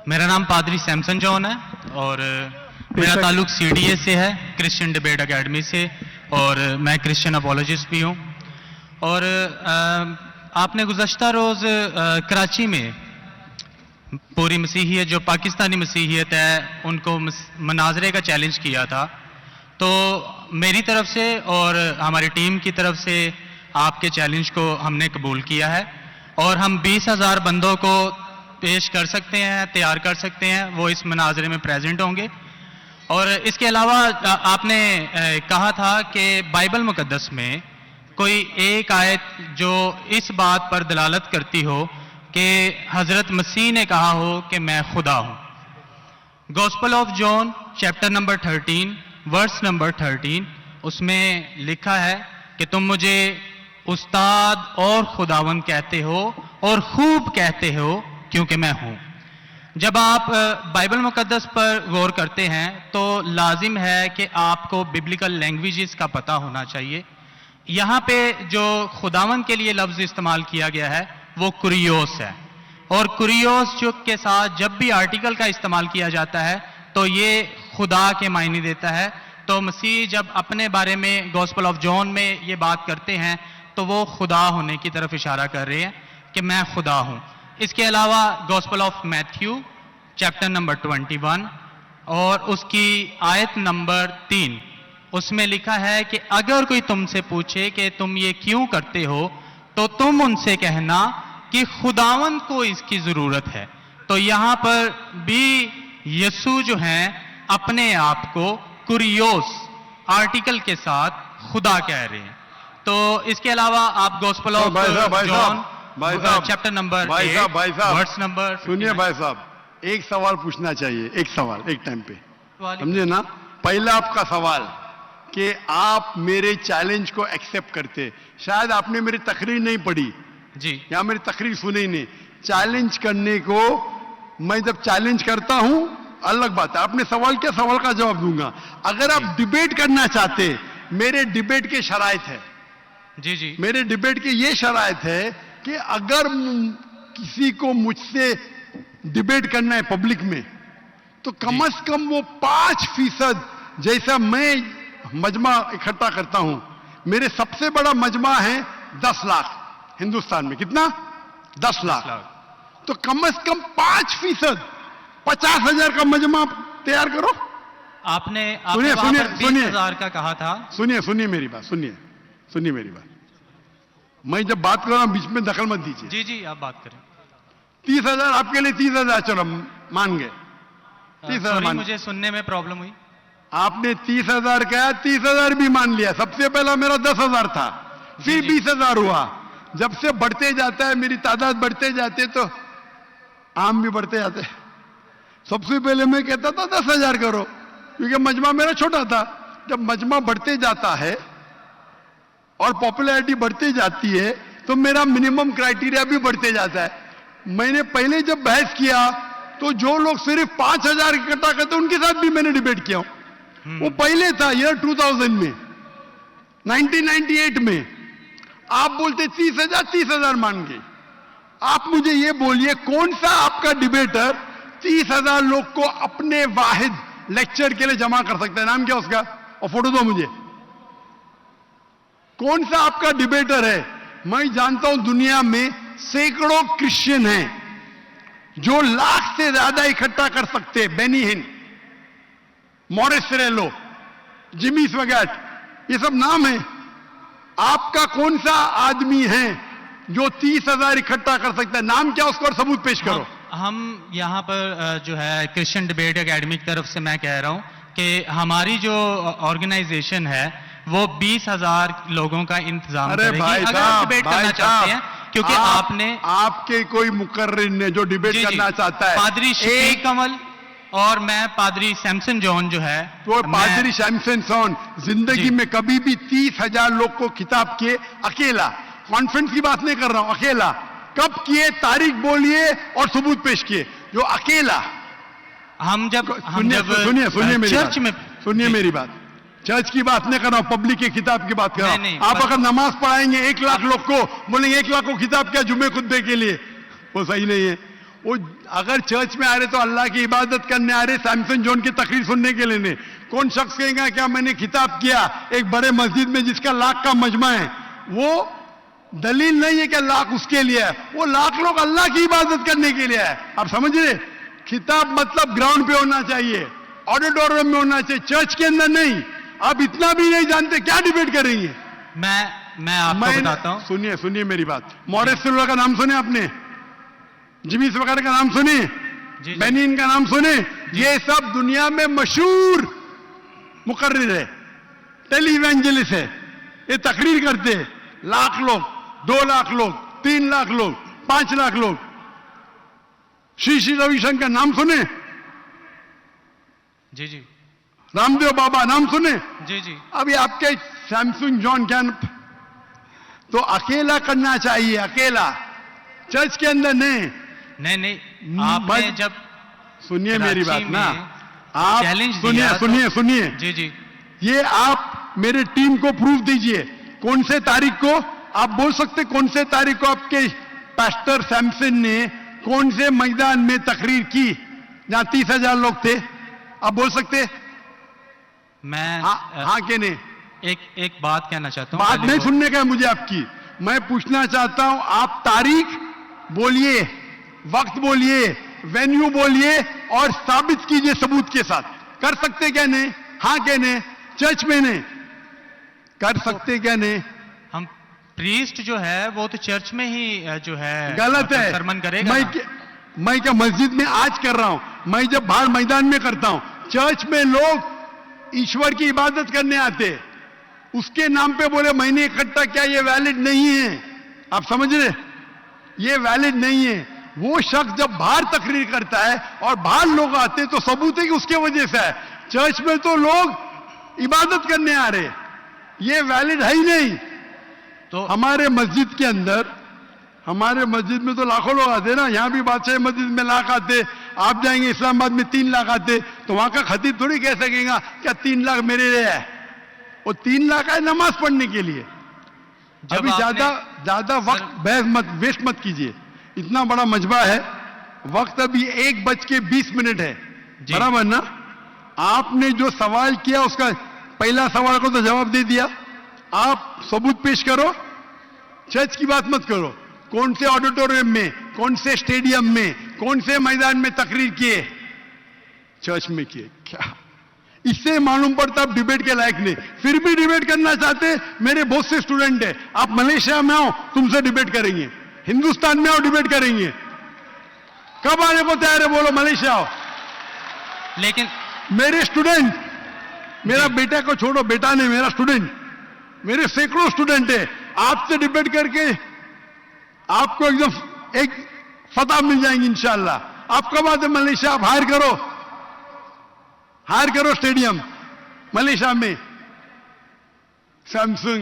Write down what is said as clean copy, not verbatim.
मेरा नाम पादरी सैमसन जॉन है और मेरा ताल्लुक CDA से है, क्रिश्चियन डिबेट एकेडमी से, और मैं क्रिश्चियन अपोलॉजिस्ट भी हूँ। और आपने गुज़श्ता रोज़ कराची में पूरी मसीहियत, जो पाकिस्तानी मसीहियत है, उनको मनाजरे का चैलेंज किया था। तो मेरी तरफ से और हमारी टीम की तरफ से आपके चैलेंज को हमने कबूल किया है और हम 20,000 बंदों को पेश कर सकते हैं, तैयार कर सकते हैं, वो इस मनाजरे में प्रेजेंट होंगे। और इसके अलावा आपने कहा था कि बाइबल मुकद्दस में कोई एक आयत जो इस बात पर दलालत करती हो कि हज़रत मसीह ने कहा हो कि मैं खुदा हूँ। Gospel of John chapter number 13 verse number 13, उसमें लिखा है कि तुम मुझे उस्ताद और खुदावंद कहते हो और खूब कहते हो क्योंकि मैं हूं। जब आप बाइबल मुकद्दस पर गौर करते हैं तो लाजिम है कि आपको बिब्लिकल लैंग्वेजेस का पता होना चाहिए। यहाँ पे जो खुदावंद के लिए लफ्ज़ इस्तेमाल किया गया है वो कुरियोस है, और कुरियोस जो के साथ जब भी आर्टिकल का इस्तेमाल किया जाता है तो ये खुदा के मायने देता है। तो मसीह जब अपने बारे में गॉस्पेल ऑफ जॉन में ये बात करते हैं तो वो खुदा होने की तरफ इशारा कर रहे हैं कि मैं खुदा हूं। इसके अलावा gospel of Matthew chapter number 21 और उसकी आयत नंबर 3, उसमें लिखा है कि अगर कोई तुमसे पूछे कि तुम ये क्यों करते हो तो तुम उनसे कहना कि खुदावंद को इसकी जरूरत है। तो यहां पर भी यीशु जो हैं अपने आप को कुरियोस आर्टिकल के साथ खुदा कह रहे हैं। तो इसके अलावा आप gospel of John chapter number 8 verse number, सुनिए भाई साहब, एक सवाल पूछना चाहिए, एक सवाल एक टाइम पे, समझे ना। पहला आपका सवाल कि आप मेरे चैलेंज को एक्सेप्ट करते, शायद आपने मेरी तकरीर नहीं पढ़ी जी, या मेरी तकरीर सुनी ही नहीं। चैलेंज करने को मैं जब चैलेंज करता हूं अलग बात है, आपने सवाल किया, सवाल का जवाब दूंगा। अगर आप डिबेट करना चाहते, मेरे डिबेट के शराइत है जी जी, मेरे डिबेट की ये शराइत है कि अगर किसी को मुझसे डिबेट करना है पब्लिक में तो कम से कम वो 5% जैसा मैं मजमा इकट्ठा करता हूं। मेरे सबसे बड़ा मजमा है 10 लाख हिंदुस्तान में। कितना? 10 लाख। तो कम से कम 5%, 50,000 का मजमा तैयार करो। आपने सुनिए 20,000 का कहा था। सुनिए मेरी बात, सुनिए मेरी बात। मैं जब बात कर रहा हूं बीच में दखल मत दीजिए। जी जी, आप बात करें। 30,000 आपके लिए 30,000, चलो मान गए 30,000। मुझे सुनने में प्रॉब्लम हुई। आपने 30,000 कहा, 30,000 भी मान लिया। सबसे पहला मेरा 10,000 था, फिर 20,000 हुआ। जब से बढ़ते जाता है, मेरी तादाद बढ़ते जाते तो आम भी बढ़ते जाते। सबसे पहले मैं कहता था 10,000 करो, क्योंकि मजमा मेरा छोटा था। जब मजमा बढ़ते जाता है और पॉपुलैरिटी बढ़ती जाती है तो मेरा मिनिमम क्राइटेरिया भी बढ़ते जाता है। मैंने पहले जब बहस किया तो जो लोग सिर्फ 5,000 इकट्ठा करते उनके साथ भी मैंने डिबेट किया। वो पहले था ईयर 2000 में, 1998 में। आप बोलते 30,000 मान गए। आप मुझे ये बोलिए कौन सा आपका डिबेटर 30,000 लोग को अपने वाहिद लेक्चर के लिए जमा कर सकता है? नाम क्या उसका, और फोटो दो मुझे। कौन सा आपका डिबेटर है? मैं जानता हूं दुनिया में सैकड़ों क्रिश्चियन हैं जो लाख से ज्यादा इकट्ठा कर सकते हैं। बेनी हिन, मॉरिस सिरेलो, जिमी स्वगैट, ये सब नाम है। आपका कौन सा आदमी है जो 30,000 इकट्ठा कर सकता है? नाम क्या उसका और सबूत पेश करो। हम यहाँ पर जो है क्रिश्चियन डिबेट एकेडमी की तरफ से मैं कह रहा हूँ कि हमारी जो ऑर्गेनाइजेशन है वो 20,000 लोगों का इंतजाम करेगी। अगर आप डिबेट करना चाहते हैं, क्योंकि आपके कोई मुकर्रिर ने जो डिबेट करना चाहता है, पादरी शफीक कमल और मैं पादरी सैमसन जॉन जो है, तो पादरी सैमसन जॉन जिंदगी में कभी भी 30,000 लोग को खिताब किए अकेला। कॉन्फ्रेंस की बात नहीं कर रहा हूं, अकेला। कब किए, तारीख बोलिए और सबूत पेश किए। जो अकेला सुनिए मेरी बात, चर्च की बात नहीं कर रहा हूं, पब्लिक की किताब की बात कर रहा हूं। आप अगर नमाज पढ़ाएंगे 1 लाख लोग को, बोलेंगे 1 लाख को किताब क्या जुम्मे खुतबे के लिए, वो सही नहीं है। वो अगर चर्च में आ रहे तो अल्लाह की इबादत करने आ रहे, सैमसन जॉन की तकरीर सुनने के लिए नहीं। कौन शख्स कहेगा क्या मैंने खिताब किया एक बड़े मस्जिद में जिसका लाख का मजमा है, वो दलील नहीं है कि लाख उसके लिए है, वो लाख लोग अल्लाह की इबादत करने के लिए है। आप समझ रहे? खिताब मतलब ग्राउंड पे होना चाहिए, ऑडिटोरियम में होना चाहिए, चर्च के अंदर नहीं। आप इतना भी नहीं जानते, क्या डिबेट करेंगे? मैं आपको बताता हूं। सुनिए मेरी बात। मॉरिस सिल्वा का नाम सुने आपने? जिमिस वगैरह का नाम सुने? बेनिन का नाम सुने? ये सब दुनिया में मशहूर मुकर्रिर है, टेली इवेंजलिस्ट है। ये तकरीर करते हैं, लाख लोग, 2 लाख लोग, 3 लाख लोग, 5 लाख लोग। श्री रविशंकर नाम सुने? जी। रामदेव बाबा नाम सुने? जी। अभी आपके सैमसन जॉन क्या? तो अकेला करना चाहिए, अकेला, चर्च के अंदर नहीं। आपने जब सुनिए मेरी बात ना, आप चैलेंज सुनिए। जी। ये आप मेरे टीम को प्रूफ दीजिए, कौन से तारीख को आप बोल सकते, कौन से तारीख को आपके पास्टर सैमसन ने कौन से मैदान में तकरीर की जहां 30,000 लोग थे? आप बोल सकते? मैं हाँ के नहीं? एक बात कहना चाहता हूं। बात नहीं सुनने का है मुझे आपकी, मैं पूछना चाहता हूं, आप तारीख बोलिए, वक्त बोलिए, वेन्यू बोलिए और साबित कीजिए सबूत के साथ। कर सकते क्या नहीं? हाँ क्या नहीं? चर्च में नहीं कर सकते क्या नहीं? हम प्रीस्ट जो है वो तो चर्च में ही जो है गलत है, सरमन करेगा। मैं क्या मस्जिद में आज कर रहा हूं, मैं जब बाहर मैदान में करता हूं। चर्च में लोग ईश्वर की इबादत करने आते, उसके नाम पे बोले मैंने इकट्ठा किया, ये वैलिड नहीं है। आप समझ रहे? ये वैलिड नहीं है। वो शख्स जब बाहर तकरीर करता है और बाहर लोग आते तो सबूत है कि उसके वजह से है। चर्च में तो लोग इबादत करने आ रहे, ये वैलिड है ही नहीं। तो हमारे मस्जिद के अंदर, हमारे मस्जिद में तो लाखों लोग आते ना, यहां भी बादशाह मस्जिद में लाख आते, आप जाएंगे इस्लामाबाद में 3 लाख आते, तो वहां का खतीब थोड़ी कह सकेगा क्या 3 लाख मेरे लिए है। वो 3 लाख है नमाज पढ़ने के लिए। अभी ज्यादा वक्त बहस मत, वेस्ट मत कीजिए, इतना बड़ा मजबा है। वक्त अभी 1:20 है, बराबर ना? आपने जो सवाल किया उसका पहला सवाल को तो जवाब दे दिया। आप सबूत पेश करो, चर्च की बात मत करो। कौन से ऑडिटोरियम में, कौन से स्टेडियम में, कौन से मैदान में तकरीर किए? चर्च में किए। क्या इससे मालूम पड़ता आप डिबेट के लायक नहीं। फिर भी डिबेट करना चाहते, मेरे बहुत से स्टूडेंट है, आप मलेशिया में आओ तुमसे डिबेट करेंगे, हिंदुस्तान में आओ डिबेट करेंगे। कब आने को तैयार है बोलो? मलेशिया आओ। लेकिन मेरे स्टूडेंट, मेरा बेटा को छोड़ो, बेटा नहीं, मेरा स्टूडेंट, मेरे सैकड़ों स्टूडेंट है, आपसे डिबेट करके आपको एकदम एक फतह मिल जाएंगी इंशाअल्लाह। आप कब आते मलेशिया? आप हायर करो स्टेडियम मलेशिया में, सैमसंग